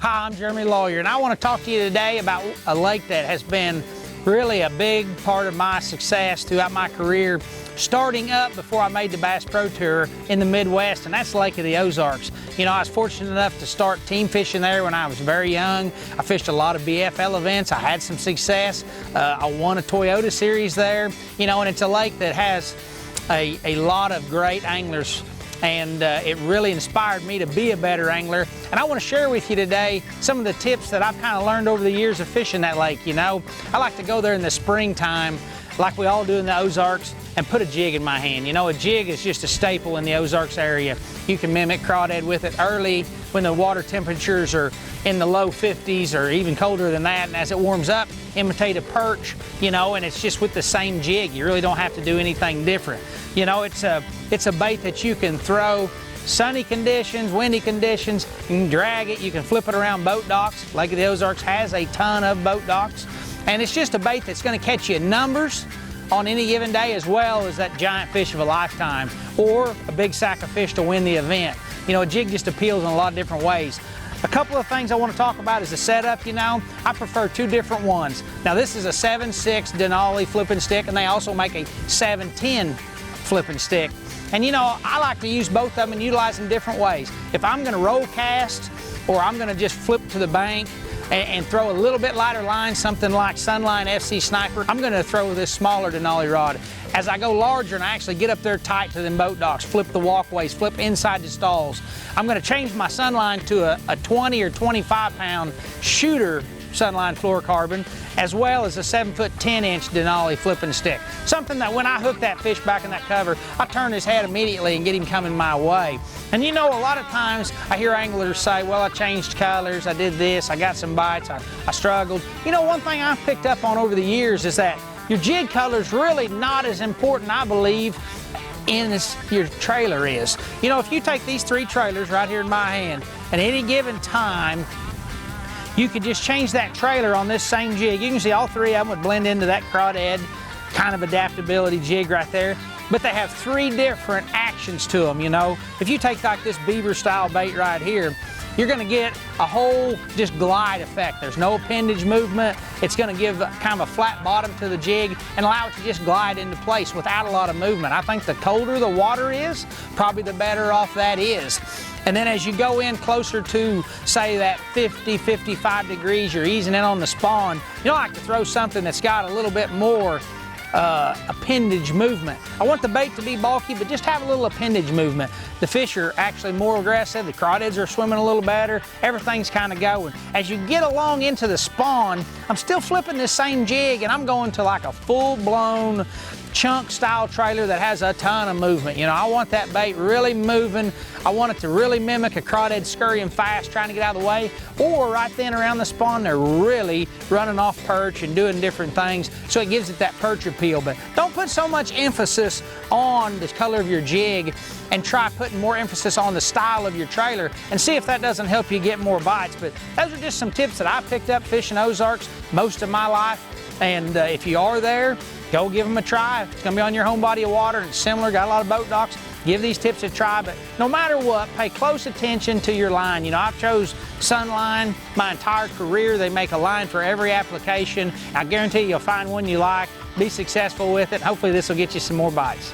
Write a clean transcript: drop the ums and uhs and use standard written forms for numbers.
Hi, I'm Jeremy Lawyer, and I want to talk to you today about a lake that has been really a big part of my success throughout my career, starting up before I made the Bass Pro Tour in the Midwest, and that's the Lake of the Ozarks. You know, I was fortunate enough to start team fishing there when I was very young. I fished a lot of BFL events. I had some success. I won a Toyota series there, you know, and it's a lake that has a lot of great anglers, and it really inspired me to be a better angler. And I want to share with you today some of the tips that I've kind of learned over the years of fishing that lake. You know, I like to go there in the springtime, like we all do in the Ozarks, and put a jig in my hand. You know, a jig is just a staple in the Ozarks area. You can mimic crawdad with it early when the water temperatures are in the low 50s or even colder than that, and as it warms up, imitate a perch, you know, and it's just with the same jig. You really don't have to do anything different. You know, it's a bait that you can throw sunny conditions, windy conditions. You can drag it, you can flip it around boat docks. Lake of the Ozarks has a ton of boat docks, and it's just a bait that's going to catch you numbers on any given day, as well as that giant fish of a lifetime or a big sack of fish to win the event. You know, a jig just appeals in a lot of different ways. A couple of things I want to talk about is the setup. You know, I prefer two different ones. Now, this is a 7.6 Denali flipping stick, and they also make a 7.10 flipping stick. And you know, I like to use both of them and utilize them different ways. If I'm going to roll cast, or I'm going to just flip to the bank and throw a little bit lighter line, something like Sunline FC Sniper, I'm going to throw this smaller Denali rod. As I go larger and I actually get up there tight to them boat docks, flip the walkways, flip inside the stalls, I'm going to change my Sunline to a 20 or 25 pound shooter Sunline fluorocarbon, as well as a 7-foot 10-inch Denali flipping stick. Something that when I hook that fish back in that cover, I turn his head immediately and get him coming my way. And you know, a lot of times I hear anglers say, well, I changed colors, I did this, I got some bites, I struggled. You know, one thing I've picked up on over the years is that your jig color's really not as important, I believe, as your trailer is. You know, if you take these three trailers right here in my hand, at any given time, you could just change that trailer on this same jig. You can see all three of them would blend into that crawdad kind of adaptability jig right there. But they have three different actions to them, you know. If you take like this beaver style bait right here, you're gonna get a whole just glide effect. There's no appendage movement. It's gonna give kind of a flat bottom to the jig and allow it to just glide into place without a lot of movement. I think the colder the water is, probably the better off that is. And then as you go in closer to, say, that 50, 55 degrees, you're easing in on the spawn, you don't like to throw something that's got a little bit more appendage movement. I want the bait to be bulky, but just have a little appendage movement. The fish are actually more aggressive, the crawdads are swimming a little better, everything's kind of going. As you get along into the spawn, I'm still flipping this same jig, and I'm going to like a full-blown chunk style trailer that has a ton of movement. You know, I want that bait really moving. I want it to really mimic a crawdad scurrying fast, trying to get out of the way, or right then around the spawn, they're really running off perch and doing different things, so it gives it that perch appeal. But don't put so much emphasis on the color of your jig, and try putting more emphasis on the style of your trailer, and see if that doesn't help you get more bites. But those are just some tips that I picked up fishing Ozarks most of my life, and if you are there, go give them a try. It's gonna be on your home body of water, and it's similar, got a lot of boat docks. Give these tips a try, but no matter what, pay close attention to your line. You know, I've chose Sunline my entire career. They make a line for every application. I guarantee you'll find one you like, be successful with it. Hopefully this will get you some more bites.